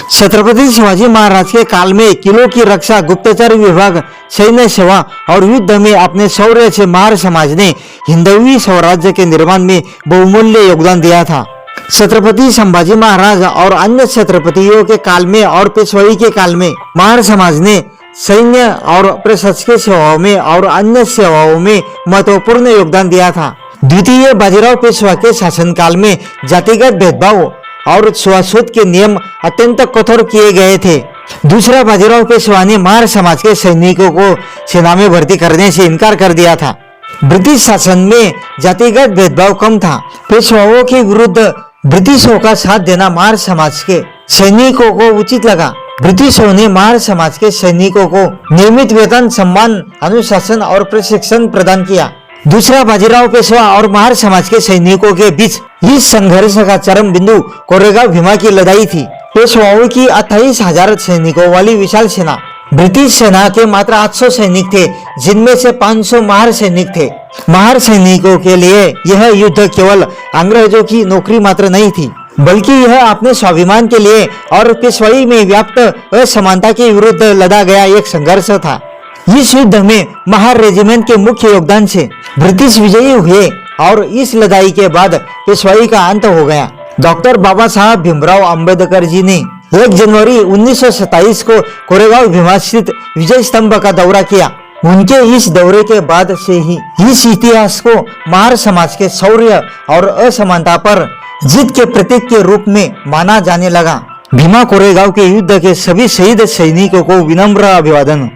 छत्रपति शिवाजी महाराज के काल में किलों की रक्षा गुप्तचर विभाग, सैन्य सेवा और युद्ध में अपने शौर्य से महार समाज ने हिंदवी स्वराज्य के निर्माण में बहुमूल्य योगदान दिया था। छत्रपति संभाजी महाराज और अन्य छत्रपतियों के काल में और पेशवाई के काल में महार समाज ने सैन्य और प्रशासकीय सेवाओं में और अन्य सेवाओं में महत्वपूर्ण योगदान दिया था। द्वितीय बाजीराव पेशवा के शासनकाल में जातिगत भेदभाव और छुआछूत के नियम अत्यंत कठोर किए गए थे। दूसरा बाजीराव पेशवा ने महार समाज के सैनिकों को सेना में भर्ती करने से इनकार कर दिया था। ब्रिटिश शासन में जातिगत भेदभाव कम था। पेशवाओं के विरुद्ध ब्रिटिशों का साथ देना महार समाज के सैनिकों को उचित लगा। ब्रिटिशों ने महार समाज के सैनिकों को नियमित वेतन, सम्मान, अनुशासन और प्रशिक्षण प्रदान किया। दूसरा बाजीराव पेशवा और महार समाज के सैनिकों के बीच इस संघर्ष का चरम बिंदु कोरेगांव भीमा की लड़ाई थी। पेशवाओं की 28,000 सैनिकों वाली विशाल सेना, ब्रिटिश सेना के मात्र 800 सैनिक थे, जिनमें से 500 महार सैनिक थे। महार सैनिकों के लिए यह युद्ध केवल अंग्रेजों की नौकरी मात्र नहीं थी, बल्कि यह अपने स्वाभिमान के लिए और पेशवाई में व्याप्त असमानता के विरुद्ध लड़ा गया एक संघर्ष था। इस युद्ध में महार रेजिमेंट के मुख्य योगदान से ब्रिटिश विजयी हुए और इस लड़ाई के बाद पेशवाई का अंत हो गया। डॉक्टर बाबा साहब भीमराव अंबेडकर जी ने 1 जनवरी 1927 को कोरेगांव भीमा स्थित विजय स्तंभ का दौरा किया। उनके इस दौरे के बाद से ही इस इतिहास को महार समाज के शौर्य और असमानता पर जीत के प्रतीक के रूप में माना जाने लगा। भीमा कोरेगांव के युद्ध के सभी शहीद सैनिकों को विनम्र अभिवादन।